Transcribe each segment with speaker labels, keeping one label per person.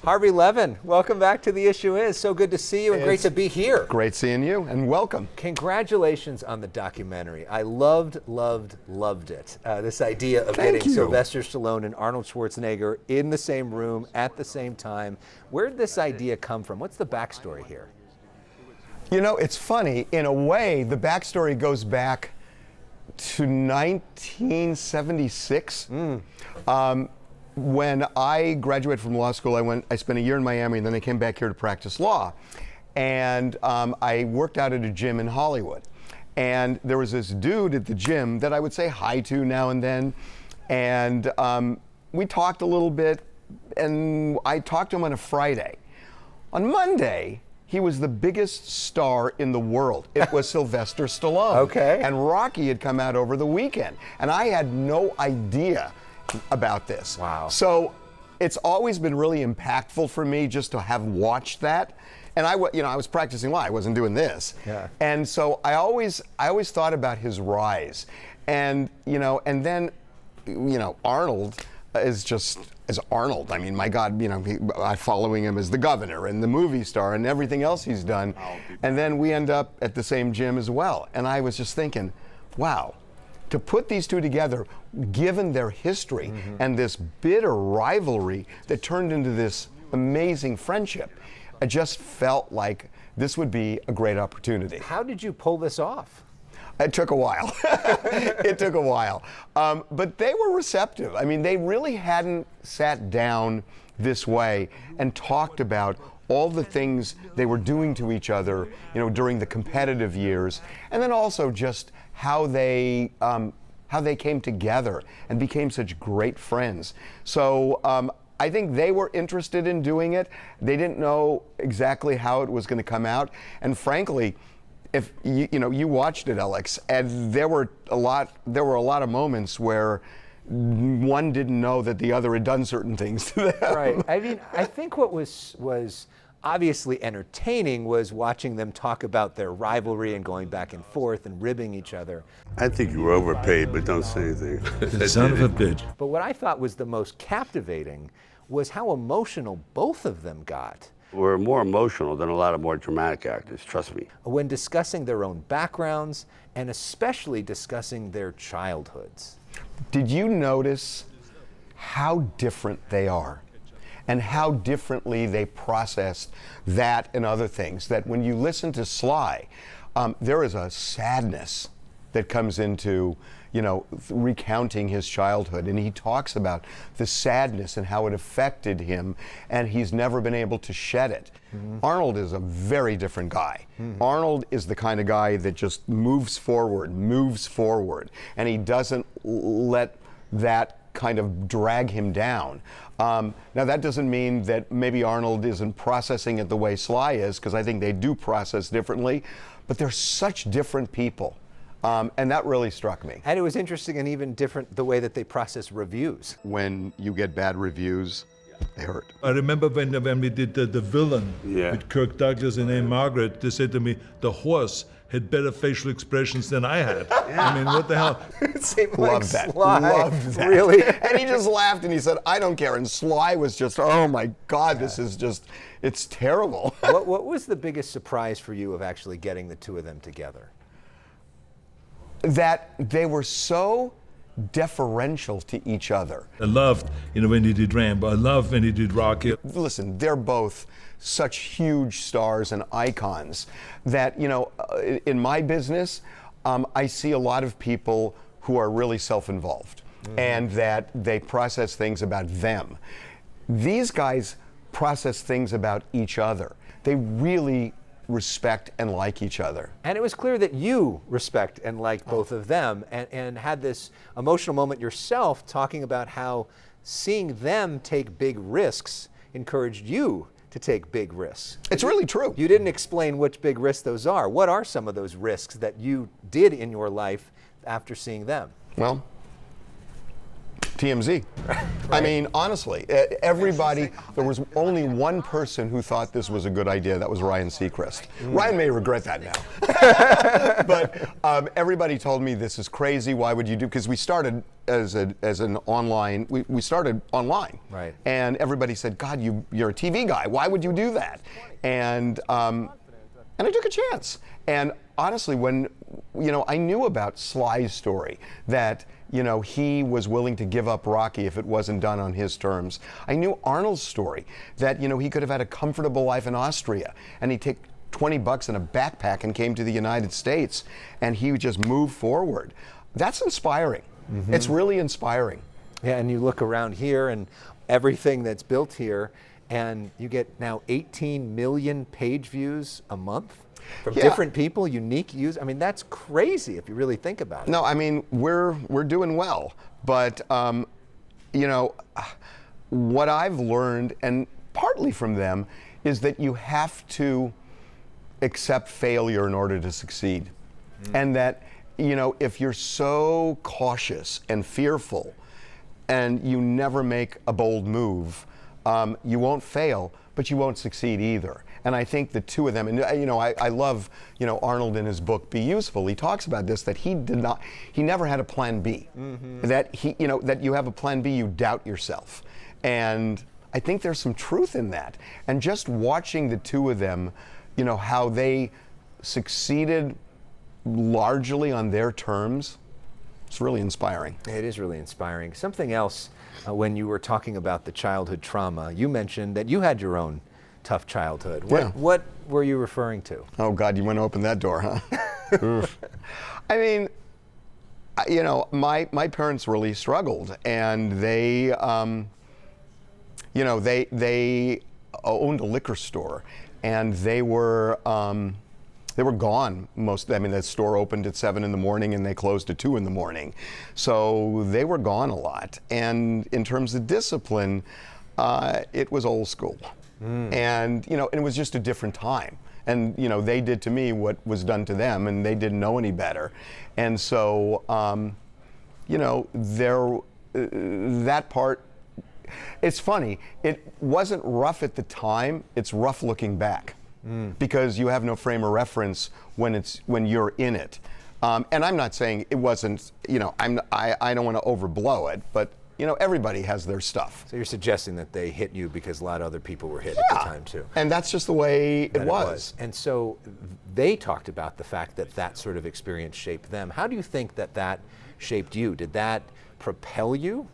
Speaker 1: Harvey Levin, welcome back to The Issue Is. So good to see you and great to be here.
Speaker 2: Great seeing you and welcome.
Speaker 1: Congratulations on the documentary. I loved it. This idea of
Speaker 2: Thank
Speaker 1: getting
Speaker 2: you.
Speaker 1: Sylvester Stallone and Arnold Schwarzenegger in the same room at the same time. Where did this idea come from? What's the backstory here?
Speaker 2: You know, it's funny. In a way, the backstory goes back to 1976. When I graduated from law school, I spent a year in Miami, and then I came back here to practice law. And I worked out at a gym in Hollywood. And there was this dude at the gym that I would say hi to now and then. And we talked a little bit, and I talked to him on a Friday. On Monday, he was the biggest star in the world. It was Sylvester Stallone.
Speaker 1: Okay.
Speaker 2: And Rocky had come out over the weekend. And I had no idea about this.
Speaker 1: Wow.
Speaker 2: So it's always been really impactful for me just to have watched that. And I was practicing law. I wasn't doing this.
Speaker 1: Yeah.
Speaker 2: And so I always thought about his rise. And then Arnold is Arnold. I mean, my God, I'm following him as the governor and the movie star and everything else he's done. And then we end up at the same gym as well. And I was just thinking, wow, to put these two together, given their history and this bitter rivalry that turned into this amazing friendship, I just felt like this would be a great opportunity.
Speaker 1: How did you pull this off?
Speaker 2: It took a while. It took a while. But they were receptive. I mean, they really hadn't sat down this way and talked about all the things they were doing to each other, during the competitive years, and then also just how they came together and became such great friends. So I think they were interested in doing it. They didn't know exactly how it was going to come out, and frankly, if you watched it, Elex, and there were a lot of moments where one didn't know that the other had done certain things to them.
Speaker 1: Right. I mean, I think what was obviously entertaining was watching them talk about their rivalry and going back and forth and ribbing each other.
Speaker 3: I think you were overpaid, but don't say anything.
Speaker 4: Son of a bitch.
Speaker 1: But what I thought was the most captivating was how emotional both of them got.
Speaker 3: We're more emotional than a lot of more dramatic actors, trust me.
Speaker 1: When discussing their own backgrounds and especially discussing their childhoods.
Speaker 2: Did you notice how different they are and how differently they processed that and other things? That when you listen to Sly, there is a sadness that comes into recounting his childhood, and he talks about the sadness and how it affected him, and he's never been able to shed it. Arnold is a very different guy. Arnold is the kind of guy that just moves forward, and he doesn't let that kind of drag him down. Now that doesn't mean that maybe Arnold isn't processing it the way Sly is, because I think they do process differently, but they're such different people. And that really struck me.
Speaker 1: And it was interesting and even different the way that they process reviews.
Speaker 2: When you get bad reviews, they hurt.
Speaker 4: I remember when we did the villain
Speaker 3: Yeah.
Speaker 4: with Kirk Douglas and Anne Margaret, they said to me, the horse had better facial expressions than I had. I mean, what the hell?
Speaker 1: It seemed
Speaker 2: Loved
Speaker 1: like
Speaker 2: that.
Speaker 1: Sly.
Speaker 2: Loved that.
Speaker 1: Really?
Speaker 2: And he just laughed and he said, I don't care. And Sly was just, oh my God, this is just, it's terrible.
Speaker 1: What was the biggest surprise for you of actually getting the two of them together?
Speaker 2: That they were so deferential to each other.
Speaker 4: I loved, when he did Rambo. I loved when he did Rocky.
Speaker 2: Listen, they're both such huge stars and icons that, in my business, I see a lot of people who are really self-involved and that they process things about them. These guys process things about each other. They really respect and like each other.
Speaker 1: And it was clear that you respect and like both of them and had this emotional moment yourself talking about how seeing them take big risks encouraged you to take big risks.
Speaker 2: It's really true.
Speaker 1: You didn't explain which big risks those are. What are some of those risks that you did in your life after seeing them?
Speaker 2: Well, TMZ. Right. I mean, honestly, everybody, there was only one person who thought this was a good idea. That was Ryan Seacrest. Ryan may regret that now. But everybody told me this is crazy. Why would you do? Because we started as an online. We started online,
Speaker 1: Right.
Speaker 2: And everybody said, "God, you're a TV guy. Why would you do that?" And I took a chance. And honestly, when I knew about Sly's story, that he was willing to give up Rocky if it wasn't done on his terms. I knew Arnold's story, that he could have had a comfortable life in Austria, and he'd take $20 in a backpack and came to the United States, and he would just move forward. That's inspiring.
Speaker 1: Mm-hmm.
Speaker 2: It's really inspiring.
Speaker 1: Yeah, and you look around here and everything that's built here, and you get now 18 million page views a month from different people, unique users. I mean, that's crazy if you really think about it.
Speaker 2: No, I mean, we're doing well, but what I've learned, and partly from them, is that you have to accept failure in order to succeed. And that, if you're so cautious and fearful and you never make a bold move, you won't fail, but you won't succeed either. And I think the two of them, and I love, Arnold in his book Be Useful. He talks about this, that he never had a plan B. Mm-hmm. That that you have a plan B, you doubt yourself. And I think there's some truth in that. And just watching the two of them, how they succeeded largely on their terms, it's really inspiring.
Speaker 1: It is really inspiring. Something else, when you were talking about the childhood trauma, you mentioned that you had your own tough childhood. What were you referring to?
Speaker 2: Oh God, you want to open that door, huh? I mean, my parents really struggled, and they they owned a liquor store, and they were gone most. I mean, the store opened at 7 in the morning and they closed at 2 in the morning, so they were gone a lot. And in terms of discipline, it was old school, and and it was just a different time. And they did to me what was done to them, and they didn't know any better. And so that part. It's funny, it wasn't rough at the time, it's rough looking back, because you have no frame of reference when you're in it. And I'm not saying it wasn't, I don't want to overblow it, but everybody has their stuff.
Speaker 1: So you're suggesting that they hit you because a lot of other people were hit at the time too.
Speaker 2: And that's just the way it was.
Speaker 1: And so they talked about the fact that sort of experience shaped them. How do you think that shaped you? Did that propel you?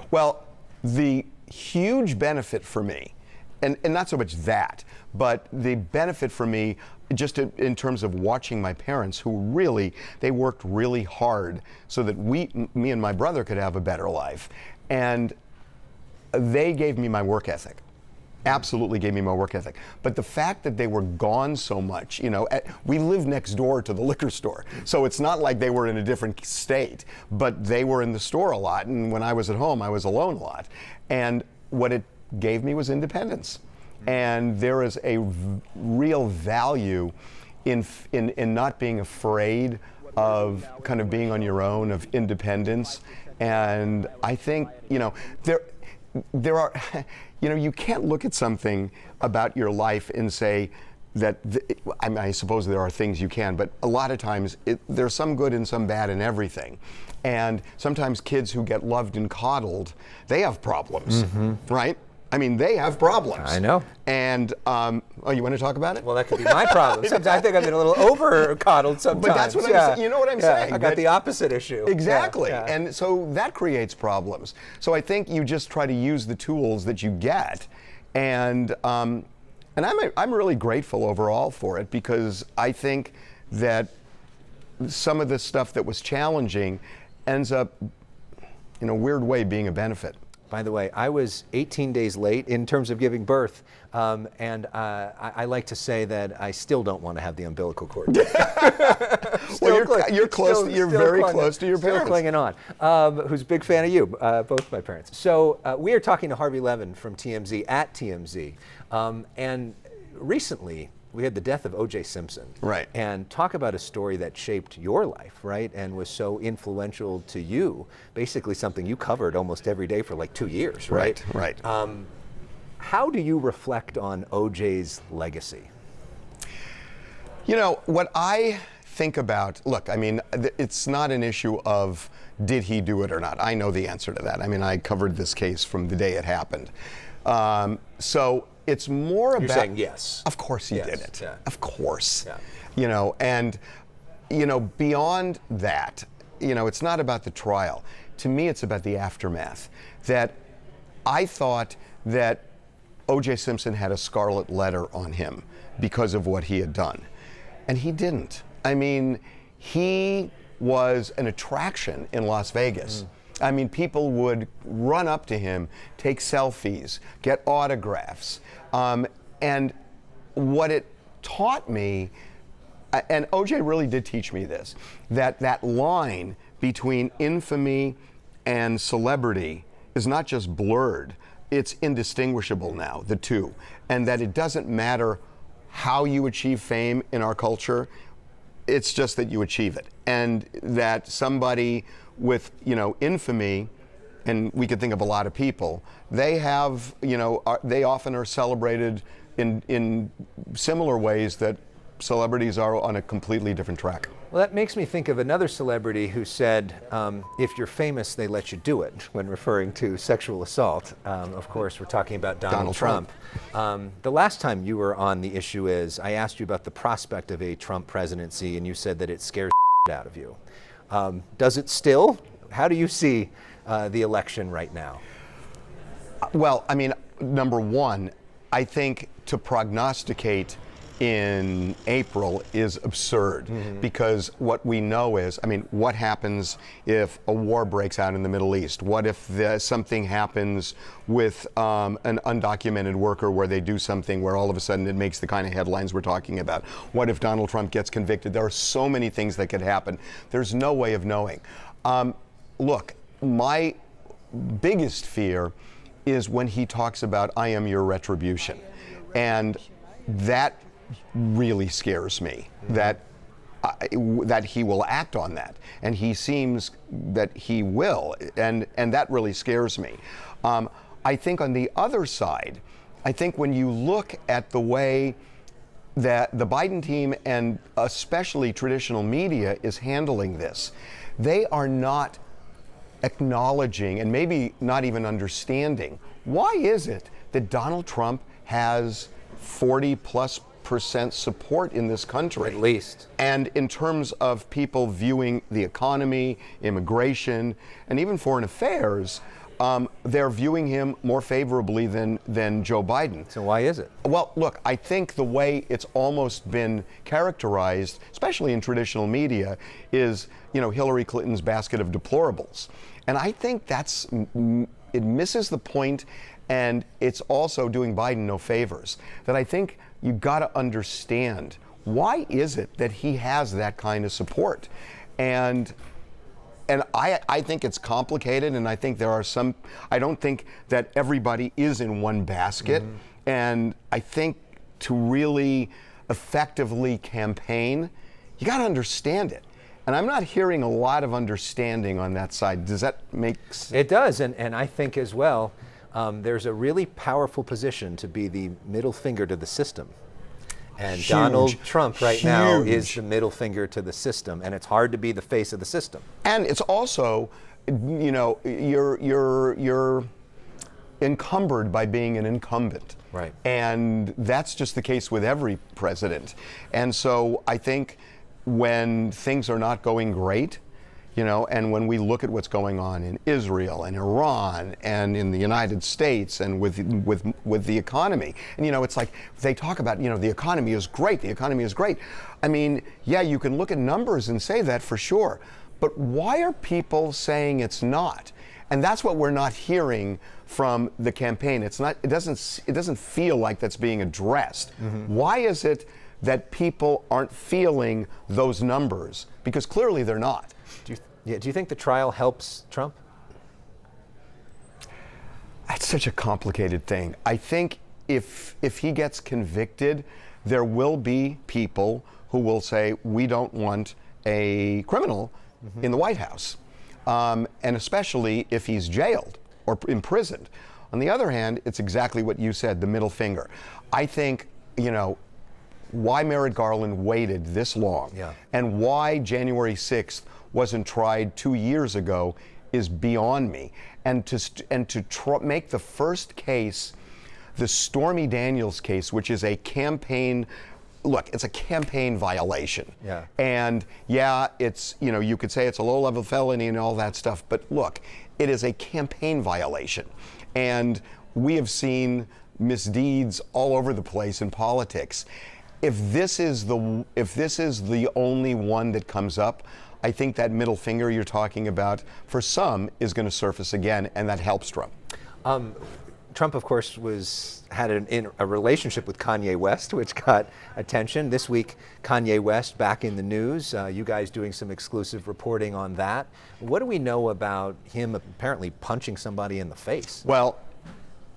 Speaker 2: Well, the huge benefit for me, and not so much that, but the benefit for me just in terms of watching my parents, who they worked really hard so that me and my brother could have a better life. And they gave me my work ethic. Absolutely gave me my work ethic. But the fact that they were gone so much, we lived next door to the liquor store. So it's not like they were in a different state, but they were in the store a lot. And when I was at home, I was alone a lot. And what it gave me was independence. And there is a real value in not being afraid of kind of being on your own, of independence. And I think, there are, you can't look at something about your life and say that, I suppose there are things you can, but a lot of times there's some good and some bad in everything. And sometimes kids who get loved and coddled, they have problems, right? I mean, they have problems.
Speaker 1: I know.
Speaker 2: And, you want to talk about it?
Speaker 1: Well, that could be my problem. Sometimes I think I've been a little over-coddled sometimes.
Speaker 2: But that's what I'm saying. You know what I'm saying?
Speaker 1: I got the opposite issue.
Speaker 2: Exactly.
Speaker 1: Yeah.
Speaker 2: And so that creates problems. So I think you just try to use the tools that you get. And I'm really grateful overall for it, because I think that some of the stuff that was challenging ends up, in a weird way, being a benefit.
Speaker 1: By the way, I was 18 days late in terms of giving birth, and I like to say that I still don't want to have the umbilical cord.
Speaker 2: Well, you're close. You're very close to your parents.
Speaker 1: Still clinging on. Who's a big fan of you, both my parents. So we are talking to Harvey Levin from TMZ at TMZ, and recently we had the death of OJ Simpson.
Speaker 2: Right.
Speaker 1: And talk about a story that shaped your life, right? And was so influential to you. Basically something you covered almost every day for like 2 years, right?
Speaker 2: Right.
Speaker 1: How do you reflect on OJ's legacy?
Speaker 2: What I think about, look, I mean, it's not an issue of did he do it or not. I know the answer to that. I mean, I covered this case from the day it happened. So it's more about.
Speaker 1: You're saying yes.
Speaker 2: Of course he
Speaker 1: Yes,
Speaker 2: did it.
Speaker 1: yeah.
Speaker 2: Of course.
Speaker 1: Yeah.
Speaker 2: You know, and, you know, beyond that, you know, it's not about the trial. To me, it's about the aftermath. That I thought that OJ Simpson had a scarlet letter on him because of what he had done. And he didn't. I mean, he was an attraction in Las Vegas. I mean, people would run up to him, take selfies, get autographs. And what it taught me, and OJ really did teach me this, that line between infamy and celebrity is not just blurred, it's indistinguishable now, the two. And that it doesn't matter how you achieve fame in our culture, it's just that you achieve it. And that somebody with, you know, infamy, and we could think of a lot of people, they have, you know, they often are celebrated in similar ways that celebrities are on a completely different track.
Speaker 1: Well, that makes me think of another celebrity who said, if you're famous, they let you do it, when referring to sexual assault. Of course, we're talking about Donald Trump. The last time you were on the issue I asked you about the prospect of a Trump presidency, and you said that it scares the out of you. Does it still? How do you see the election right now?
Speaker 2: Well, I mean, number one, I think to prognosticate in April is absurd, because what we know is, I mean, what happens if a war breaks out in the Middle East? What if something happens with an undocumented worker where they do something where all of a sudden it makes the kind of headlines we're talking about? What if Donald Trump gets convicted? There are so many things that could happen. There's no way of knowing. Look, my biggest fear is when he talks about, I am your retribution. And that really scares me, that he will act on that, and he seems that he will, and that really scares me. I think on the other side, I think when you look at the way that the Biden team and especially traditional media is handling this, they are not acknowledging and maybe not even understanding why is it that Donald Trump has 40+% support in this country.
Speaker 1: At least.
Speaker 2: And in terms of people viewing the economy, immigration, and even foreign affairs, they're viewing him more favorably than Joe Biden.
Speaker 1: So why is it?
Speaker 2: Well, look, I think the way it's almost been characterized, especially in traditional media, is, you know, Hillary Clinton's basket of deplorables. And I think it misses the point, and it's also doing Biden no favors. That I think you've got to understand, why is it that he has that kind of support? And I think it's complicated, and I think there are some, I don't think that everybody is in one basket. And I think to really effectively campaign, you got to understand it. And I'm not hearing a lot of understanding on that side. Does that make sense?
Speaker 1: It does, and I think as well, there's a really powerful position to be the middle finger to the system. And
Speaker 2: Huge.
Speaker 1: Donald Trump right now
Speaker 2: Huge.
Speaker 1: is the middle finger to the system, and it's hard to be the face of the system.
Speaker 2: And it's also, you know, you're encumbered by being an incumbent.
Speaker 1: Right.
Speaker 2: And that's just the case with every president. And so I think when things are not going great, you know, and when we look at what's going on in Israel and Iran and in the United States and with the economy, and you know, it's like they talk about, you know, the economy is great, the economy is great. I mean, yeah, you can look at numbers and say that for sure, but why are people saying it's not? And that's what we're not hearing from the campaign. It's not. It doesn't feel like that's being addressed. Why is it that people aren't feeling those numbers? Because clearly they're not.
Speaker 1: Do you think the trial helps Trump?
Speaker 2: That's such a complicated thing. I think if he gets convicted, there will be people who will say, we don't want a criminal in the White House. And especially if he's jailed or imprisoned. On the other hand, it's exactly what you said, the middle finger. I think, you know, why Merrick Garland waited this long,
Speaker 1: Yeah.
Speaker 2: and why January 6th wasn't tried 2 years ago is beyond me. And to make the first case, the Stormy Daniels case, which is a campaign. Look, it's a campaign violation.
Speaker 1: Yeah.
Speaker 2: And yeah, it's, you could say it's a low-level felony and all that stuff, but look, it is a campaign violation. And we have seen misdeeds all over the place in politics. If this is the only one that comes up, I think that middle finger you're talking about, for some, is going to surface again, and that helps Trump.
Speaker 1: Trump, of course, had a relationship with Kanye West, which got attention. This week, Kanye West back in the news. You guys doing some exclusive reporting on that. What do we know about him apparently punching somebody in the face?
Speaker 2: Well,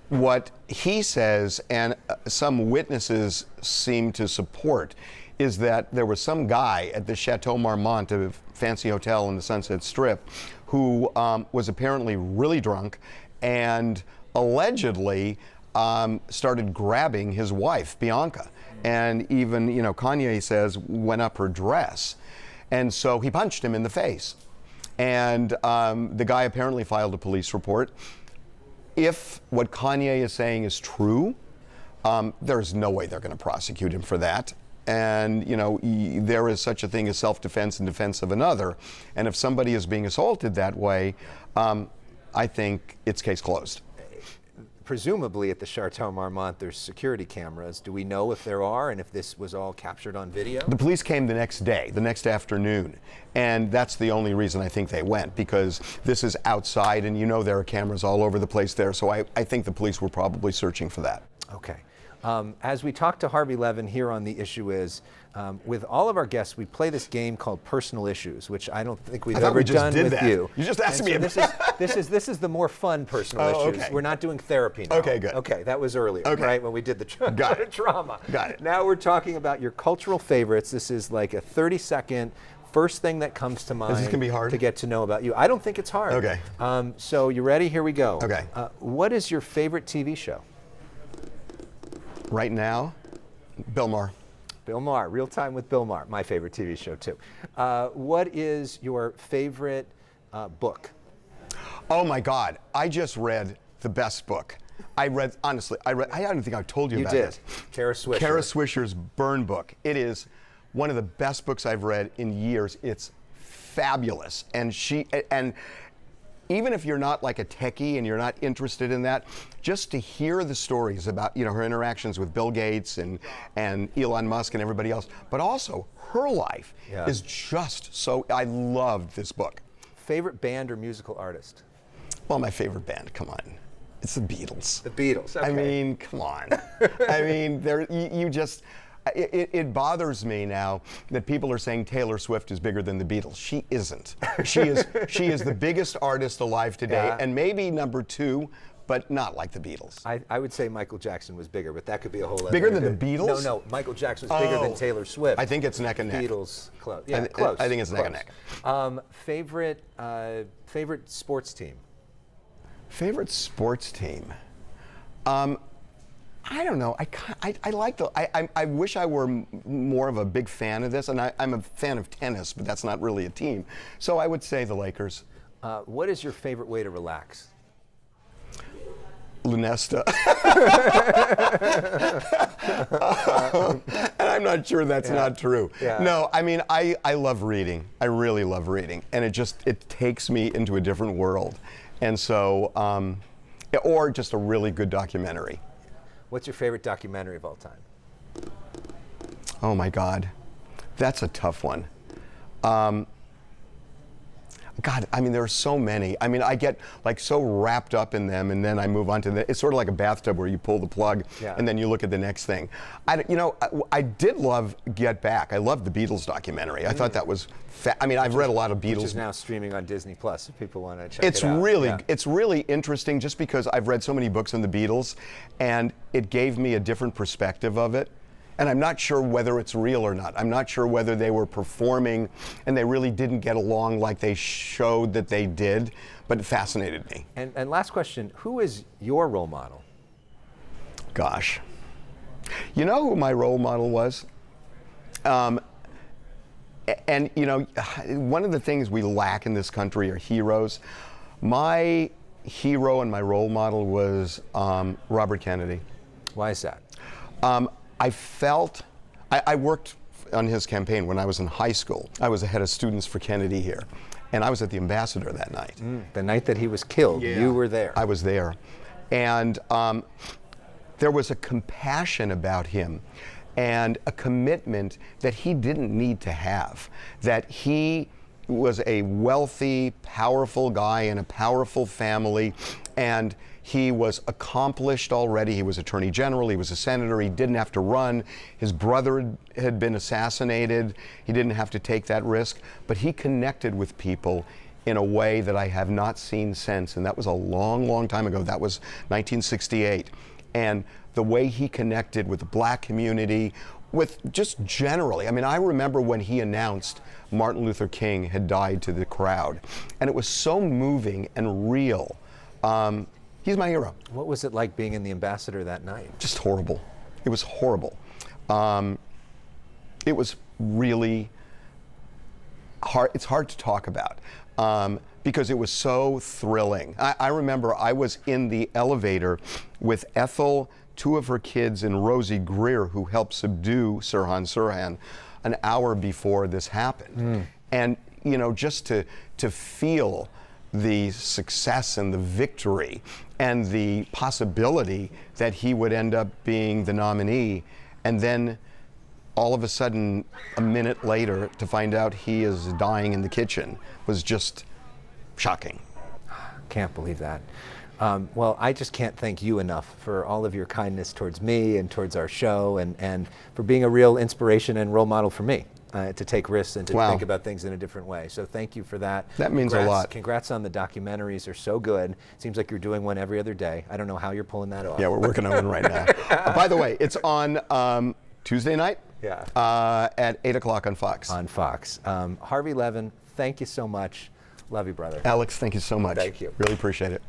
Speaker 2: what he says, and some witnesses seem to support, is that there was some guy at the Chateau Marmont, a fancy hotel in the Sunset Strip, who was apparently really drunk and allegedly started grabbing his wife, Bianca. And even, Kanye says, went up her dress. And so he punched him in the face. And the guy apparently filed a police report. If what Kanye is saying is true, there's no way they're going to prosecute him for that. And, there is such a thing as self-defense and defense of another. And if somebody is being assaulted that way, I think it's case closed.
Speaker 1: Presumably at the Chateau Marmont, there's security cameras. Do we know if there are and if this was all captured on video?
Speaker 2: The police came the next day, the next afternoon, and that's the only reason I think they went, because this is outside and there are cameras all over the place there, so I think the police were probably searching for that.
Speaker 1: Okay. As we talk to Harvey Levin here on The Issue Is, with all of our guests, we play this game called Personal Issues, which I don't think we've ever done with you.
Speaker 2: You just asked me.
Speaker 1: This is the more fun personal issues.
Speaker 2: Okay.
Speaker 1: We're not doing therapy now.
Speaker 2: Okay, good.
Speaker 1: Okay, that was earlier, right, when we did the drama.
Speaker 2: Got it.
Speaker 1: Now we're talking about your cultural favorites. This is like a 30-second first thing that comes to mind.
Speaker 2: Is this going to be hard?
Speaker 1: To get to know about you. I don't think it's hard.
Speaker 2: Okay.
Speaker 1: So you ready? Here we go.
Speaker 2: Okay.
Speaker 1: What is your favorite TV show?
Speaker 2: Right now, Bill Maher.
Speaker 1: Bill Maher, Real Time with Bill Maher, my favorite TV show too. What is your favorite book?
Speaker 2: Oh my God, I just read the best book. I don't think I told you about
Speaker 1: did.
Speaker 2: this.
Speaker 1: Kara Swisher.
Speaker 2: Kara Swisher's Burn book. It is one of the best books I've read in years. It's fabulous. And even if you're not like a techie and you're not interested in that, just to hear the stories about her interactions with Bill Gates and Elon Musk and everybody else, but also her life is just so. I loved this book.
Speaker 1: Favorite band or musical artist?
Speaker 2: Well, my favorite band, come on, it's the Beatles.
Speaker 1: The Beatles. Okay.
Speaker 2: I mean, come on. I mean, you just. It bothers me now that people are saying Taylor Swift is bigger than the Beatles. She isn't. She is the biggest artist alive today, and maybe number 2, but not like the Beatles.
Speaker 1: I would say Michael Jackson was bigger, but that could be a whole other.
Speaker 2: Bigger than the Beatles?
Speaker 1: No, Michael Jackson was bigger than Taylor Swift.
Speaker 2: I think it's neck and neck.
Speaker 1: Beatles, close. Yeah, close.
Speaker 2: I think it's neck and neck.
Speaker 1: Favorite sports team?
Speaker 2: Favorite sports team? I don't know. I like I wish I were more of a big fan of this, and I'm a fan of tennis, but that's not really a team. So I would say the Lakers.
Speaker 1: What is your favorite way to relax?
Speaker 2: Lunesta. And I'm not sure that's not true.
Speaker 1: Yeah.
Speaker 2: No, I mean, I love reading. I really love reading. And it takes me into a different world. And so, or just a really good documentary.
Speaker 1: What's your favorite documentary of all time?
Speaker 2: Oh my God, that's a tough one. God, I mean, there are so many. I mean, I get like so wrapped up in them, and then I move on to it's sort of like a bathtub where you pull the plug, and then you look at the next thing. I did love Get Back. I loved the Beatles documentary. I thought that was. I mean, I've read a lot of Beatles.
Speaker 1: Which is now streaming on Disney Plus. If people want to check
Speaker 2: it out. It's really interesting, just because I've read so many books on the Beatles, and it gave me a different perspective of it. And I'm not sure whether it's real or not. I'm not sure whether they were performing and they really didn't get along like they showed that they did, but it fascinated me.
Speaker 1: And last question, who is your role model?
Speaker 2: Gosh. You know who my role model was? And you know, one of the things we lack in this country are heroes. My hero and my role model was Robert Kennedy.
Speaker 1: Why is that?
Speaker 2: I worked on his campaign when I was in high school. I was the head of students for Kennedy here, and I was at the Ambassador that night.
Speaker 1: The night that he was killed, you were there.
Speaker 2: I was there. And there was a compassion about him and a commitment that he didn't need to have, that he was a wealthy, powerful guy in a powerful family, and he was accomplished already. He was Attorney General, he was a senator, he didn't have to run. His brother had been assassinated, he didn't have to take that risk, but he connected with people in a way that I have not seen since, and that was a long, long time ago. That was 1968. And the way he connected with the black community, with just generally, I mean, I remember when he announced Martin Luther King had died to the crowd, and it was so moving and real. He's my hero.
Speaker 1: What was it like being in the Ambassador that night?
Speaker 2: Just horrible. It was horrible. It was really hard. It's hard to talk about because it was so thrilling. I remember I was in the elevator with Ethel, two of her kids, and Rosie Greer, who helped subdue Sirhan Sirhan an hour before this happened. And you know, just to feel the success and the victory and the possibility that he would end up being the nominee, and then all of a sudden, a minute later, to find out he is dying in the kitchen was just shocking.
Speaker 1: Can't believe that. Well, I just can't thank you enough for all of your kindness towards me and towards our show, and for being a real inspiration and role model for me to take risks and to think about things in a different way. So thank you for that.
Speaker 2: That means a lot.
Speaker 1: Congrats on the documentaries. They're so good. Seems like you're doing one every other day. I don't know how you're pulling that off.
Speaker 2: Yeah, we're working on one right now. By the way, it's on Tuesday night at 8 o'clock on Fox.
Speaker 1: On Fox. Harvey Levin, thank you so much. Love you, brother.
Speaker 2: Alex, thank you so much.
Speaker 1: Thank you.
Speaker 2: Really appreciate it.